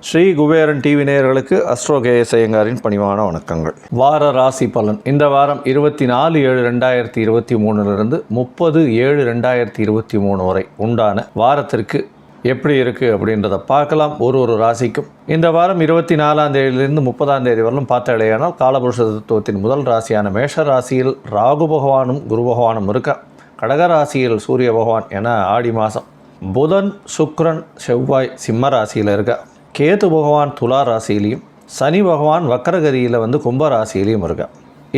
Sri Kuberan TV நேயர்களுக்கு astro KS ஐயங்காரின் பணிவான வணக்கங்கள். வார ராசி பலன் இந்த வாரம் 24/7/2023 30/7/2023 வரை உண்டான வாரத்திற்கு எப்படி இருக்குது அப்படின்றத பார்க்கலாம். ஒரு ராசிக்கும் இந்த வாரம் 24ஆம் தேதியிலிருந்து 30ஆம் தேதி வரலும் பார்த்தாலேயானால் காலபுருஷ தத்துவத்தின் முதல் ராசியான மேஷ ராசியில் ராகு பகவானும் குரு பகவானும் இருக்க, கடகராசியில் சூரிய பகவான் என ஆடி மாதம், புதன் சுக்கிரன் செவ்வாய் சிம்ம ராசியில் இருக்க, கேது பகவான் துலா ராசியிலையும், சனி பகவான் வக்கரகதியில் கும்ப ராசியிலையும் இருக்க.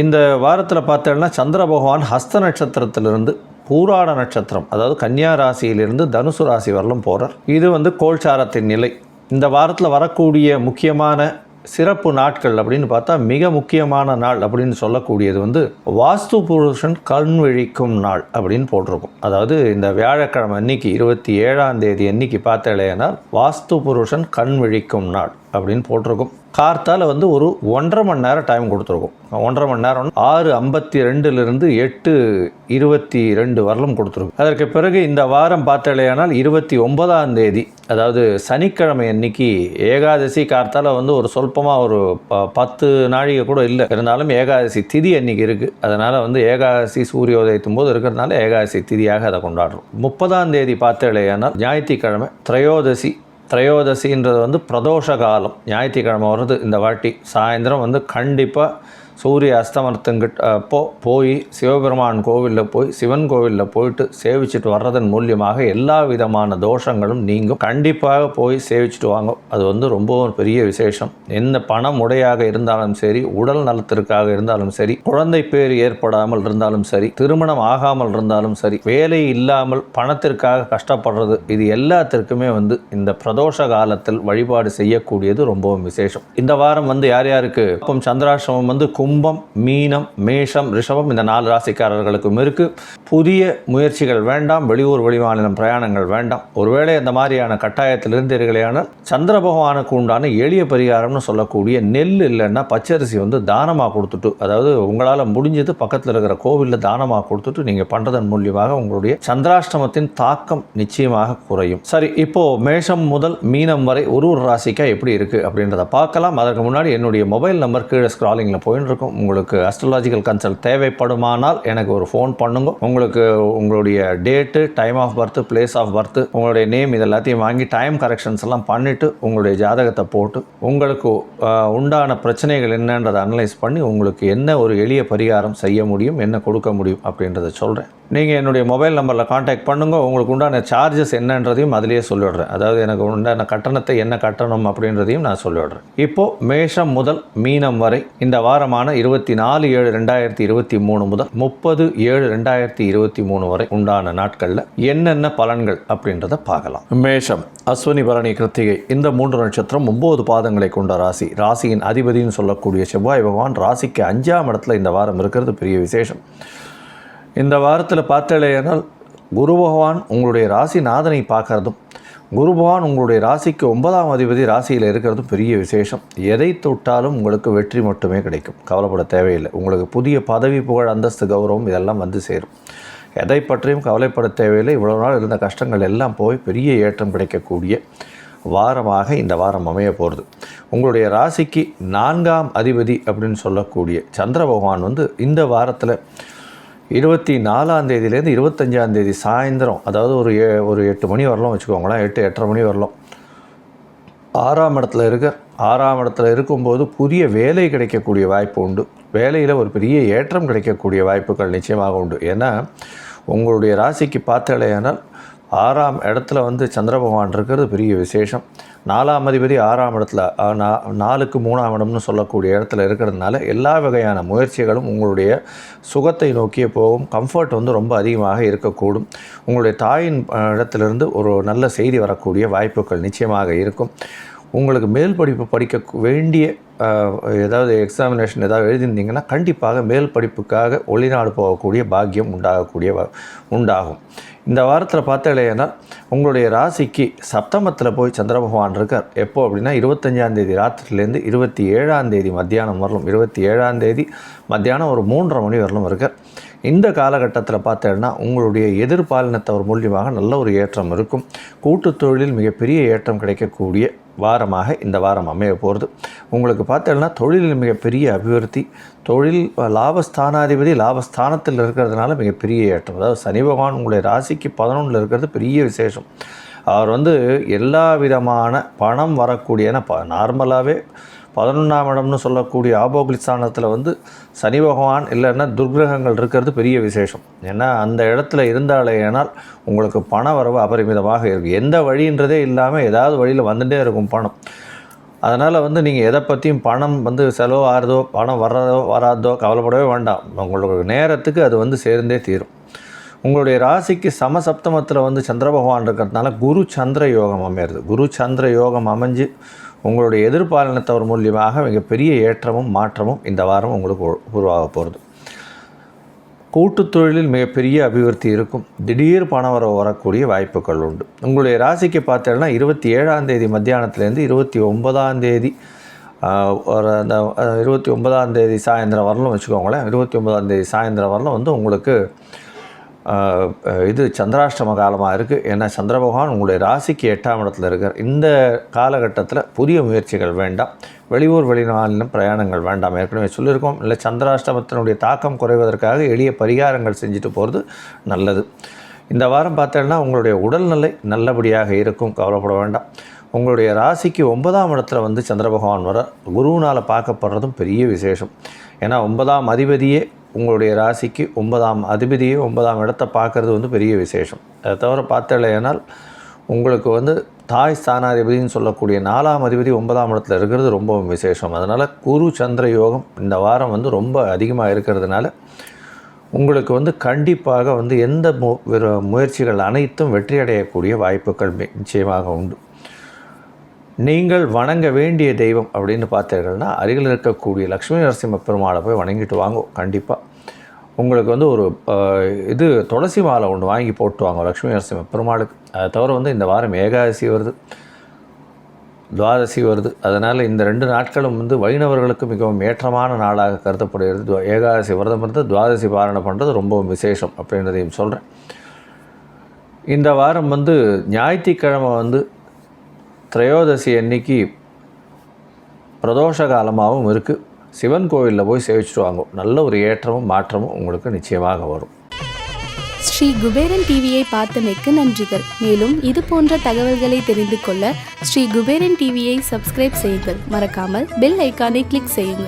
இந்த வாரத்தில் பார்த்தோம்னா சந்திர பகவான் ஹஸ்த நட்சத்திரத்திலிருந்து பூராட நட்சத்திரம், அதாவது கன்னியா ராசியிலிருந்து தனுசு ராசி வரலும் போகிறார். இது கோல்சாரத்தின் நிலை. இந்த வாரத்தில் வரக்கூடிய முக்கியமான சிறப்பு நாட்கள் அப்படின்னு பார்த்தா மிக முக்கியமான நாள் அப்படின்னு சொல்லக்கூடியது வாஸ்து புருஷன் கண் விழிக்கும் நாள் அப்படின்னு போட்டிருக்கும். அதாவது இந்த வியாழக்கிழமை அன்னைக்கு 27ஆம் தேதி அன்னைக்கு பார்த்தாலேனால் வாஸ்து புருஷன் கண் விழிக்கும் நாள் அப்படின்னு போட்டிருக்கும். கார்த்தால் ஒரு 1.5 மணி நேரம் டைம் கொடுத்துருக்கும். 1.5 மணி நேரம் 6:52 8:22 வரலும் கொடுத்துருக்கும். அதற்கு பிறகு இந்த வாரம் பார்த்தாலேயானால் 29ஆம் தேதி, அதாவது சனிக்கிழமை அன்னைக்கு ஏகாதசி. கார்த்தால் ஒரு சொல்பமாக ஒரு 10 நாழிகை கூட இல்லை, இருந்தாலும் ஏகாதசி திதி அன்னைக்கு இருக்குது. அதனால் ஏகாதசி சூரியோதயத்தும் போது இருக்கிறதுனால ஏகாதசி திதியாக அதை கொண்டாடுறோம். 30ஆம் தேதி பார்த்தாலேயானால் ஞாயிற்றுக்கிழமை திரையோதசின்றது பிரதோஷ காலம், ஞாயிற்றுக்கிழமை வருது. இந்த வாட்டி சாயந்தரம் கண்டிப்பாக சூரிய அஸ்தமனத்துங்கிட்ட போய் சிவபெருமான் கோவிலில் போய் சிவன் கோவிலில் போயிட்டு சேவிச்சுட்டு வர்றதன் மூலியமாக எல்லா விதமான தோஷங்களும் நீங்கும். கண்டிப்பாக போய் சேவிச்சுட்டு வாங்க. அது ரொம்ப பெரிய விசேஷம். எந்த பணம் உடையாக இருந்தாலும் சரி, உடல் நலத்திற்காக இருந்தாலும் சரி, குழந்தை பேர் ஏற்படாமல் இருந்தாலும் சரி, திருமணம் ஆகாமல் இருந்தாலும் சரி, வேலை இல்லாமல் பணத்திற்காக கஷ்டப்படுறது, இது எல்லாத்திற்குமே இந்த பிரதோஷ காலத்தில் வழிபாடு செய்யக்கூடியது ரொம்பவும் விசேஷம். இந்த வாரம் யார் யாருக்கு சந்திராசிரமம் கும்பம், மீனம், மேஷம், ரிஷபம் இந்த 4 ராசிக்காரர்களுக்கும் இருக்குது. புதிய முயற்சிகள் வேண்டாம், வெளியூர் வெளிமாநிலம் பிரயாணங்கள் வேண்டாம். ஒருவேளை அந்த மாதிரியான கட்டாயத்தில் இருந்தீர்களேனால் சந்திர பகவானுக்கு உண்டான எளிய பரிகாரம்னு சொல்லக்கூடிய நெல் இல்லைன்னா பச்சரிசி தானமாக கொடுத்துட்டு, அதாவது உங்களால் முடிஞ்சது பக்கத்தில் இருக்கிற கோவிலில் தானமாக கொடுத்துட்டு நீங்கள் பண்ணுறதன் மூலியமாக உங்களுடைய சந்திராஷ்டமத்தின் தாக்கம் நிச்சயமாக குறையும். சரி, இப்போது மேஷம் முதல் மீனம் வரை ஒரு ராசிக்கா எப்படி இருக்குது அப்படின்றத பார்க்கலாம். அதற்கு முன்னாடி என்னுடைய மொபைல் நம்பர் கீழே ஸ்க்ராலிங்கில் போயின்னு உங்களுக்கு அஸ்ட்ராலஜிக்கல் கன்சல்ட் தேவைப்படுமானால் எனக்கு ஒரு ஃபோன் பண்ணுங்க. உங்களுக்கு உங்களுடைய date, time of birth, place of birth, உங்களுடைய நேம் இது எல்லாத்தையும் வாங்கி டைம் கரெக்ஷன்ஸ் எல்லாம் பண்ணிவிட்டு உங்களுடைய ஜாதகத்தை போட்டு உங்களுக்கு உண்டான பிரச்சனைகள் என்னன்றதை அனலைஸ் பண்ணி உங்களுக்கு என்ன ஒரு எளிய பரிகாரம் செய்ய முடியும், என்ன கொடுக்க முடியும் அப்படின்றத சொல்கிறேன். நீங்கள் என்னுடைய மொபைல் நம்பரில் காண்டாக்ட் பண்ணுங்க. உங்களுக்கு உண்டான சார்ஜஸ் என்னன்றதையும் அதிலேயே சொல்லிவிடுறேன். அதாவது எனக்கு உண்டான கட்டணத்தை என்ன கட்டணம் அப்படின்றதையும் நான் சொல்லிவிடுறேன். இப்போது மேஷம் முதல் மீனம் வரை இந்த வாரமான 24/7/2023 முதல் 30/7/2023 வரை உண்டான நாட்களில் என்னென்ன பலன்கள் அப்படின்றத பார்க்கலாம். மேஷம் அஸ்வினி பரணி கிருத்திகை இந்த 3 நட்சத்திரம் 9 பாதங்களை கொண்ட ராசி. ராசியின் அதிபதினு சொல்லக்கூடிய செவ்வாய் பகவான் ராசிக்கு 5ஆம் இடத்துல இந்த வாரம் இருக்கிறது பெரிய விசேஷம். இந்த வாரத்தில் பார்த்தாலேயானால் குரு பகவான் உங்களுடைய ராசி நாதனை பார்க்கறதும், குரு பகவான் உங்களுடைய ராசிக்கு 9ஆம் அதிபதி ராசியில் இருக்கிறதும் பெரிய விசேஷம். எதை தொட்டாலும் உங்களுக்கு வெற்றி மட்டுமே கிடைக்கும். கவலைப்பட தேவையில்லை. உங்களுக்கு புதிய பதவி, புகழ், அந்தஸ்து, கௌரவம் இதெல்லாம் சேரும். எதை பற்றியும் கவலைப்பட தேவையில்லை. இவ்வளவு நாள் இருந்த கஷ்டங்கள் எல்லாம் போய் பெரிய ஏற்றம் கிடைக்கக்கூடிய வாரமாக இந்த வாரம் அமைய போகிறது. உங்களுடைய ராசிக்கு 4ஆம் அதிபதி அப்படின்னு சொல்லக்கூடிய சந்திர பகவான் இந்த வாரத்தில் 24ஆம் தேதியிலேருந்து 25ஆம் தேதி சாயந்தரம், அதாவது ஒரு 8 மணி வரலாம் வச்சுக்கோங்களேன், 8-8:30 மணி வரலாம், 6ஆம் இடத்துல இருக்கும்போது புதிய வேலை கிடைக்கக்கூடிய வாய்ப்பு உண்டு. வேலையில் ஒரு பெரிய ஏற்றம் கிடைக்கக்கூடிய வாய்ப்புகள் நிச்சயமாக உண்டு. ஏன்னா உங்களுடைய ராசிக்கு பார்த்தாலேயானால் 6ஆம் இடத்துல சந்திர பகவான் இருக்கிறது பெரிய விசேஷம். 4ஆம் அதிபதி 6ஆம் இடத்துல 4க்கு 3ஆம் இடம்னு சொல்லக்கூடிய இடத்துல இருக்கிறதுனால எல்லா வகையான முயற்சிகளும் உங்களுடைய சுகத்தை நோக்கியே போகும். கம்ஃபர்ட் ரொம்ப அதிகமாக இருக்கக்கூடும். உங்களுடைய தாயின் இடத்துலேருந்து ஒரு நல்ல செய்தி வரக்கூடிய வாய்ப்புகள் நிச்சயமாக இருக்கும். உங்களுக்கு மேல் படிப்பு படிக்க வேண்டிய ஏதாவது எக்ஸாமினேஷன் ஏதாவது எழுதியிருந்தீங்கன்னா கண்டிப்பாக மேல் படிப்புக்காக வெளிநாடு போகக்கூடிய பாக்கியம் உண்டாகும். இந்த வாரத்தில் பார்த்தாலேனா உங்களுடைய ராசிக்கு சப்தமத்தில் போய் சந்திர பகவான் இருக்கார். எப்போ அப்படின்னா 25ஆம் தேதி ராத்திரிலேருந்து 27ஆம் தேதி மத்தியானம் வரலும், 27ஆம் தேதி மத்தியானம் ஒரு 3:30 மணி வரலும் இருக்கார். இந்த காலகட்டத்தில் பார்த்தீங்கன்னா உங்களுடைய எதிர்பாலினத்தவர் மூலியமாக நல்ல ஒரு ஏற்றம் இருக்கும். கூட்டு தொழிலில் மிகப்பெரிய ஏற்றம் கிடைக்கக்கூடிய வாரமாக இந்த வாரம் அமைய போகிறது. உங்களுக்கு பார்த்தீங்கன்னா தொழிலில் மிகப்பெரிய அபிவிருத்தி, தொழில் லாபஸ்தானாதிபதி லாபஸ்தானத்தில் இருக்கிறதுனால மிகப்பெரிய ஏற்றம். அதாவது சனி பகவான் உங்களுடைய ராசிக்கு 11 இருக்கிறது பெரிய விசேஷம். அவர் எல்லா விதமான பணம் வரக்கூடிய, ஏன்னா நார்மலாகவே 11ஆம் இடம்னு சொல்லக்கூடிய ஆபோக்லிஸ்தானத்தில் சனி பகவான் இல்லைன்னா துர்கிரகங்கள் இருக்கிறது பெரிய விசேஷம். ஏன்னா அந்த இடத்துல இருந்தாலேனால் உங்களுக்கு பண வரவு அபரிமிதமாக இருக்குது. எந்த வழின்றதே இல்லாமல் ஏதாவது வழியில் வந்துகிட்டே இருக்கும் பணம். அதனால் நீங்கள் எதை பற்றியும் பணம் செலவு ஆகிறதோ பணம் வராதோ கவலைப்படவே வேண்டாம். உங்களுக்கு நேரத்துக்கு அது சேர்ந்தே தீரும். உங்களுடைய ராசிக்கு சமசப்தமத்தில் சந்திர பகவான் இருக்கிறதுனால குரு சந்திர யோகம் அமையிறது. குரு சந்திர யோகம் அமைஞ்சு உங்களுடைய எதிர்பாலினத்தவர் மூலியமாக மிகப்பெரிய ஏற்றமும் மாற்றமும் இந்த வாரம் உங்களுக்கு உருவாக போகிறது. கூட்டுத் தொழிலில் மிகப்பெரிய அபிவிருத்தி இருக்கும். திடீர் பணவரவு வரக்கூடிய வாய்ப்புகள் உண்டு. உங்களுடைய ராசிக்கு பார்த்தீங்கன்னா 27ஆம் தேதி மத்தியானத்துலேருந்து 29ஆம் தேதி அந்த 29ஆம் தேதி சாயந்தரம் வரலும் வச்சுக்கோங்களேன். 29ஆம் தேதி சாயந்தரம் வரலும் உங்களுக்கு இது சந்திராஷ்டம காலமாக இருக்குது. ஏன்னா சந்திர பகவான் உங்களுடைய ராசிக்கு 8ஆம் இடத்துல இருக்கார். இந்த காலகட்டத்தில் புதிய முயற்சிகள் வேண்டாம். வெளியூர் வெளிநாளிலும் பிரயாணங்கள் வேண்டாம். ஏற்கனவே சொல்லியிருக்கோம். இல்லை சந்திராஷ்டமத்தினுடைய தாக்கம் குறைவதற்காக எளிய பரிகாரங்கள் செஞ்சுட்டு போகிறது நல்லது. இந்த வாரம் பார்த்தீங்கன்னா உங்களுடைய உடல்நிலை நல்லபடியாக இருக்கும். கவலைப்பட வேண்டாம். உங்களுடைய ராசிக்கு 9ஆம் இடத்துல சந்திர பகவான் வர குருவினால் பார்க்கப்படுறதும் பெரிய விசேஷம். ஏன்னா 9ஆம் அதிபதியே உங்களுடைய ராசிக்கு 9ஆம் அதிபதியே 9ஆம் இடத்தை பார்க்குறது பெரிய விசேஷம். அதை தவிர பார்த்தலையானால் உங்களுக்கு தாய் ஸ்தானாதிபதினு சொல்லக்கூடிய 4ஆம் அதிபதி 9ஆம் இடத்துல இருக்கிறது ரொம்பவும் விசேஷம். அதனால் குரு சந்திர யோகம் இந்த வாரம் ரொம்ப அதிகமாக இருக்கிறதுனால உங்களுக்கு கண்டிப்பாக எந்த முயற்சிகள் அனைத்தும் வெற்றியடையக்கூடிய வாய்ப்புகள் நிச்சயமாக உண்டு. நீங்கள் வணங்க வேண்டிய தெய்வம் அப்படின்னு பார்த்தீர்கள்னா அருகில் இருக்கக்கூடிய லக்ஷ்மி நரசிம்ம பெருமாளை போய் வணங்கிட்டு வாங்க. கண்டிப்பாக உங்களுக்கு ஒரு இது துளசி மாலை ஒன்று வாங்கி போட்டு வாங்க லக்ஷ்மி நரசிம்ம பெருமாளுக்கு. அதை தவிர இந்த வாரம் ஏகாதசி வருது, துவாதசி வருது. அதனால் இந்த 2 நாட்களும் வைணவர்களுக்கு மிகவும் ஏற்றமான நாளாக கருதப்படுகிறது. ஏகாதசி விரதம் இருந்து துவாதசி பாரணை பண்ணுறது ரொம்பவும் விசேஷம் அப்படின்றதையும் சொல்கிறேன். இந்த வாரம் ஞாயிற்றுக்கிழமை திரையோதசி அன்னைக்கு பிரதோஷ காலமாகவும் இருக்குது. சிவன் கோவிலில் போய் சேவிச்சுட்டு வாங்க. நல்ல ஒரு ஏற்றமும் மாற்றமும் உங்களுக்கு நிச்சயமாக வரும். ஸ்ரீ குபேரன் டிவியை பார்த்தமைக்கு நன்றிகள். மேலும் இது போன்ற தகவல்களை தெரிந்து கொள்ள ஸ்ரீ குபேரன் டிவியை சப்ஸ்கிரைப் செய்யுங்கள். மறக்காமல் பெல் ஐக்கானை கிளிக் செய்யுங்கள்.